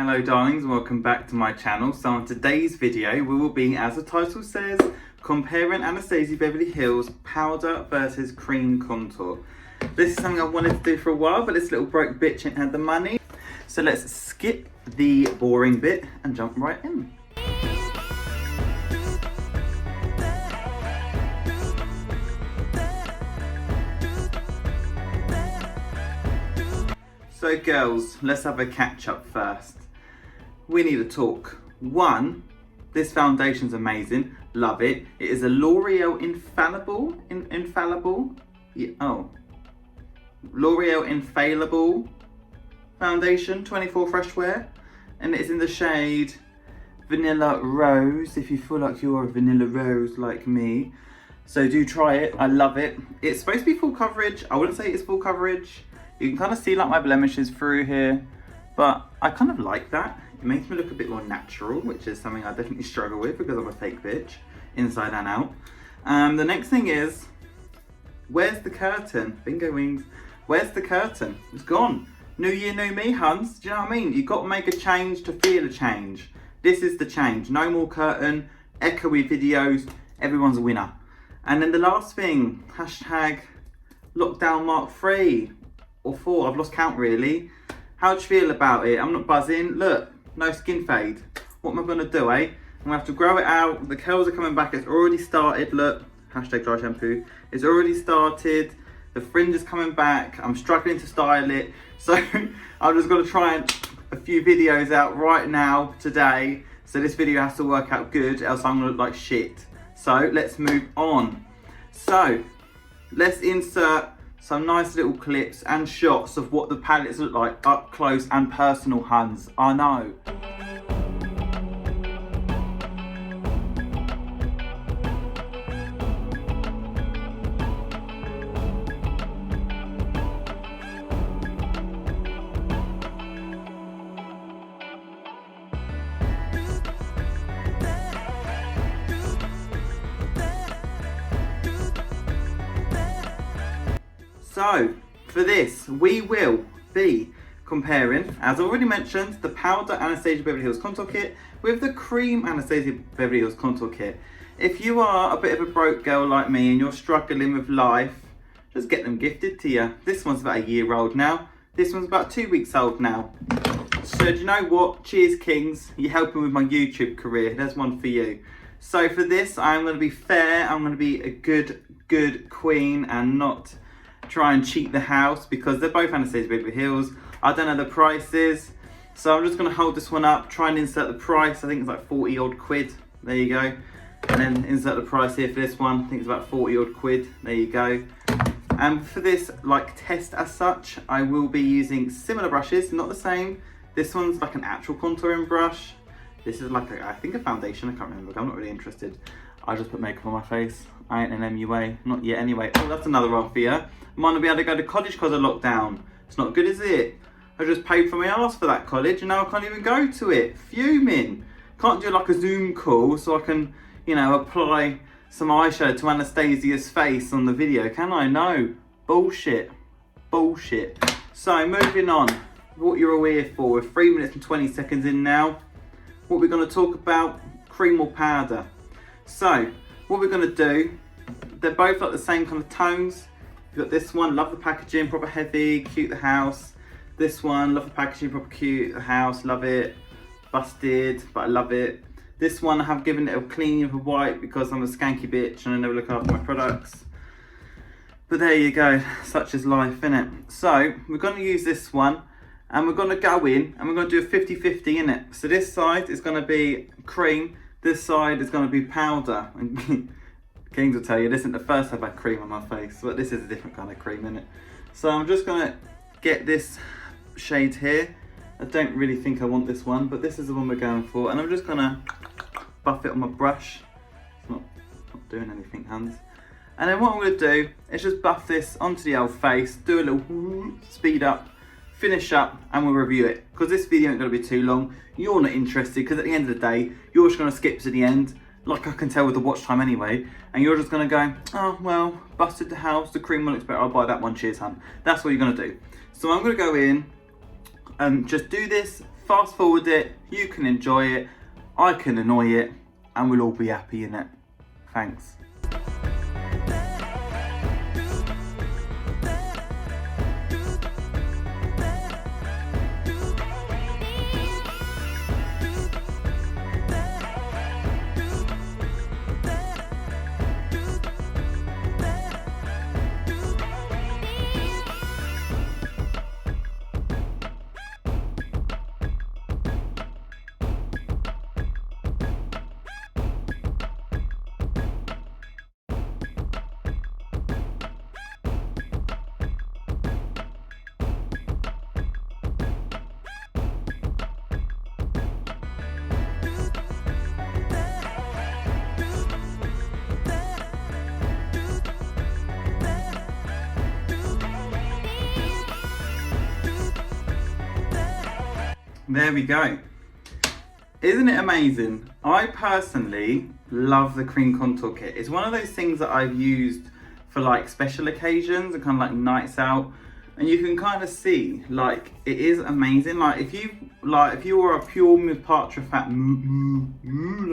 Hello darlings, welcome back to my channel. So on today's video we will be, as the title says, comparing Anastasia Beverly Hills powder versus cream contour. This is something I wanted to do for a while, but this little broke bitch ain't had the money. So let's skip the boring bit and jump right in. So girls, let's have a catch up first. We need to talk. One, this foundation's amazing, love it. It is a L'Oreal L'Oreal Infallible foundation, 24 fresh wear, and it's in the shade Vanilla Rose, if you feel like you're a vanilla rose like me. So do try it, I love it. It's supposed to be full coverage. I wouldn't say it's full coverage. You can kind of see like my blemishes through here, but I kind of like that. It makes me look a bit more natural, which is something I definitely struggle with because I'm a fake bitch, inside and out. The next thing is, where's the curtain? Bingo wings. Where's the curtain? It's gone. New year, new me, huns. Do you know what I mean? You've got to make a change to feel a change. This is the change. No more curtain, echoey videos, everyone's a winner. And then the last thing, hashtag lockdown mark 3 or 4, I've lost count really. How do you feel about it? I'm not buzzing. Look, no skin fade. What am I gonna do, eh? I'm gonna have to grow it out. The curls are coming back. It's already started. Look, hashtag dry shampoo. It's already started. The fringe is coming back. I'm struggling to style it. So I'm just gonna try and a few videos out right now today. So this video has to work out good, else I'm gonna look like shit. So let's move on. So let's insert some nice little clips and shots of what the palettes look like up close and personal, huns. I know. So, for this, we will be comparing, as already mentioned, the powder Anastasia Beverly Hills contour kit with the cream Anastasia Beverly Hills contour kit. If you are a bit of a broke girl like me and you're struggling with life, just get them gifted to you. This one's about a year old now. This one's about 2 weeks old now. So do you know what? Cheers, kings. You're helping with my YouTube career. There's one for you. So for this, I'm going to be fair. I'm going to be a good queen and not try and cheat the house because they're both Anastasia Beverly Hills. I don't know the prices, so I'm just going to hold this one up, try and insert the price. I think it's like 40 odd quid. There you go. And then insert the price here for this one. I think it's about 40 odd quid. There you go. And for this like test as such, I will be using similar brushes, not the same. This one's like an actual contouring brush. This is like I think a foundation. I can't remember. I'm not really interested. I just put makeup on my face. I ain't an MUA, not yet anyway. Oh, that's another one for you. Might not be able to go to college because of lockdown. It's not good, is it? I just paid for my ass for that college and now I can't even go to it. Fuming. Can't do like a Zoom call so I can, you know, apply some eyeshadow to Anastasia's face on the video, can I? No. Bullshit. Bullshit. So, moving on. What you're all here for. We're 3 minutes and 20 seconds in now. What we're going to talk about, cream or powder. So, what we're going to do, they're both like the same kind of tones. You've got this one, love the packaging, proper heavy, cute the house. This one, love the packaging, proper cute the house, love it. Busted, but I love it. This one I have given it a clean of a white because I'm a skanky bitch and I never look after my products. But there you go, such is life, innit? So, we're going to use this one and we're going to go in and we're going to do a 50-50 in it. So this side is going to be cream, this side is going to be powder. Kings will tell you, this isn't the first time I've had cream on my face, but this is a different kind of cream, innit? So I'm just gonna get this shade here. I don't really think I want this one, but this is the one we're going for. And I'm just gonna buff it on my brush. It's not doing anything, hands. And then what I'm gonna do is just buff this onto the old face, do a little speed up, finish up, and we'll review it. Because this video ain't gonna be too long. You're not interested, because at the end of the day, you're just gonna skip to the end. Like I can tell with the watch time anyway, and you're just gonna go, oh well, busted the house, the cream one looks better, I'll buy that one, cheers hun. That's what you're gonna do. So I'm gonna go in, Just do this, fast forward it, you can enjoy it, I can annoy it, and we'll all be happy in it. Thanks. There we go. Isn't it amazing? I personally love the cream contour kit. It's one of those things that I've used for like special occasions and kind of like nights out, and you can kind of see like it is amazing. Like if you were a pure Miss Patra fan,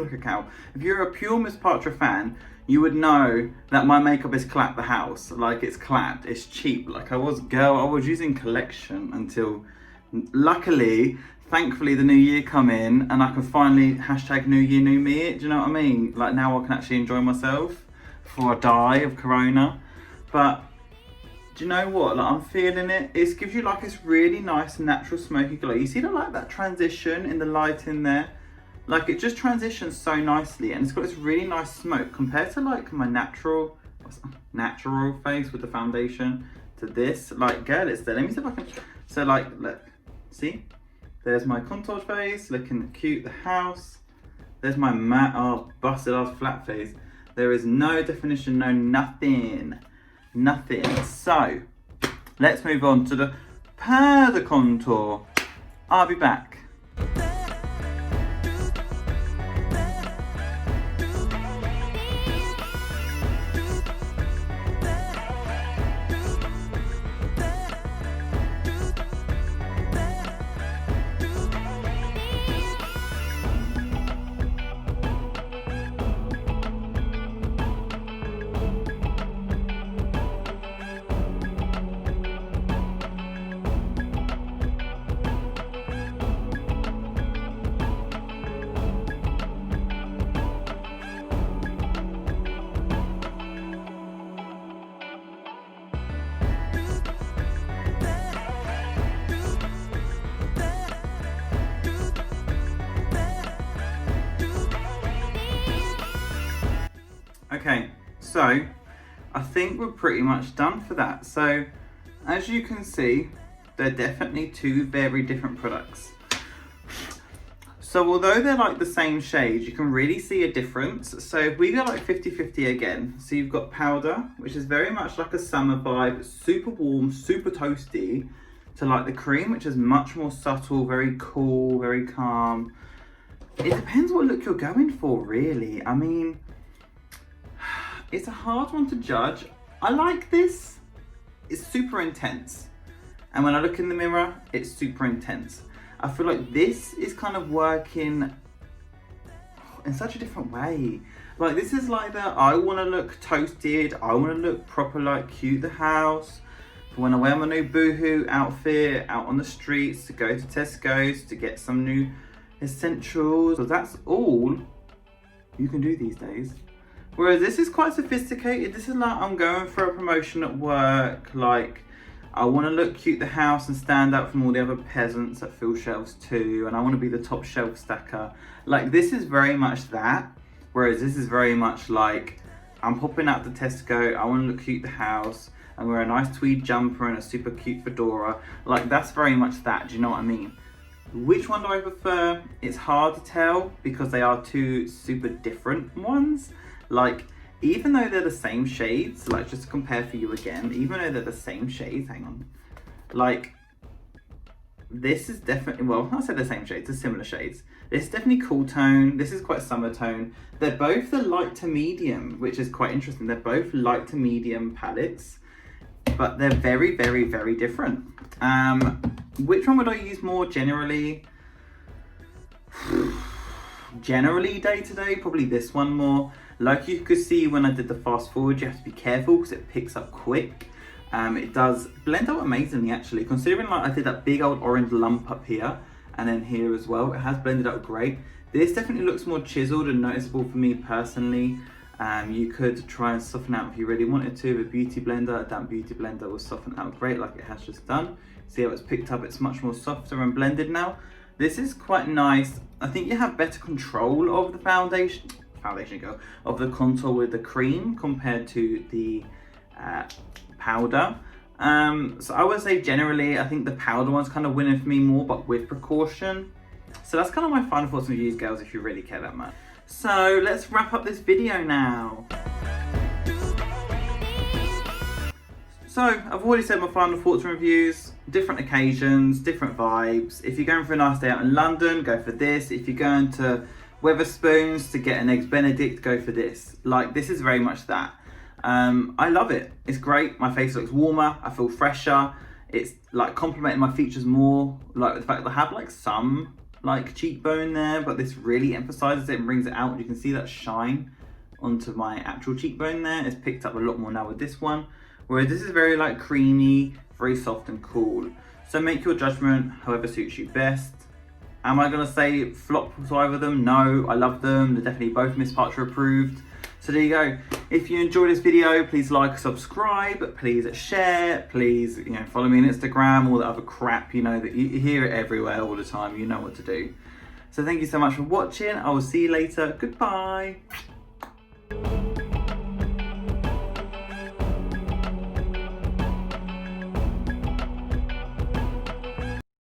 like a cow. If you're a pure Miss Patra fan, you would know that my makeup is clap the house. Like it's clapped, it's cheap. Like I was using collection until luckily, thankfully the new year come in and I can finally hashtag new year, new me. Do you know what I mean? Like now I can actually enjoy myself before I die of corona. But do you know what? Like I'm feeling it. It gives you like this really nice natural smoky glow. You see that transition in the light in there? Like it just transitions so nicely, and it's got this really nice smoke compared to like my natural face with the foundation to this. Like girl, it's there. Let me see if I can. So like look, see? There's my contour face, looking cute, the house. There's my matte, busted ass flat face. There is no definition, no nothing. So, let's move on to the powder contour. I'll be back. Okay, so I think we're pretty much done for that. So as you can see, they're definitely two very different products. So although they're like the same shade, you can really see a difference. So if we go like 50-50 again, so you've got powder, which is very much like a summer vibe, super warm, super toasty, to like the cream, which is much more subtle, very cool, very calm. It depends what look you're going for, really. I mean, it's a hard one to judge. I like this. It's super intense. And when I look in the mirror, it's super intense. I feel like this is kind of working in such a different way. Like this is like that, I want to look toasted. I want to look proper like cute the house. For when I wear my new Boohoo outfit out on the streets to go to Tesco's to get some new essentials. So that's all you can do these days. Whereas this is quite sophisticated. This is like I'm going for a promotion at work. Like I want to look cute the house and stand out from all the other peasants that fill shelves too. And I want to be the top shelf stacker. Like this is very much that. Whereas this is very much like I'm popping out to Tesco. I want to look cute the house and wear a nice tweed jumper and a super cute fedora. Like that's very much that. Do you know what I mean? Which one do I prefer? It's hard to tell because they are two super different ones. Like, even though they're the same shades, like just to compare for you again, even though they're the same shades, hang on. Like, this is definitely, well, I said the same shades, they're similar shades. This is definitely cool tone, this is quite summer tone. They're both the light to medium, which is quite interesting. They're both light to medium palettes, but they're very, very, very different. which one would I use more generally? Generally day to day, probably this one more. Like you could see when I did the fast forward, you have to be careful because it picks up quick. It does blend out amazingly actually, considering like I did that big old orange lump up here and then here as well. It has blended out great. This definitely looks more chiseled and noticeable for me personally. You could try and soften out if you really wanted to. A beauty blender, a damp beauty blender will soften out great like it has just done. See how it's picked up, it's much more softer and blended now. This is quite nice. I think you have better control of the foundation girl, of the contour with the cream compared to the powder. So I would say generally, I think the powder one's kind of winning for me more, but with precaution. So that's kind of my final thoughts on reviews, girls, if you really care that much. So let's wrap up this video now. So I've already said my final thoughts and reviews. Different occasions, different vibes. If you're going for a nice day out in London, go for this. If you're going to Wetherspoons to get an Eggs Benedict, go for this. Like, this is very much that. I love it. It's great. My face looks warmer. I feel fresher. It's like complementing my features more. Like the fact that I have like some like cheekbone there, but this really emphasizes it and brings it out. You can see that shine onto my actual cheekbone there. It's picked up a lot more now with this one. Whereas this is very like creamy, very soft and cool. So make your judgment however suits you best. Am I gonna say flop to either of them? No, I love them. They're definitely both Miss Patra approved. So there you go. If you enjoyed this video, please like, subscribe, please share, please follow me on Instagram, all that other crap, that you hear it everywhere all the time. You know what to do. So thank you so much for watching. I will see you later. Goodbye.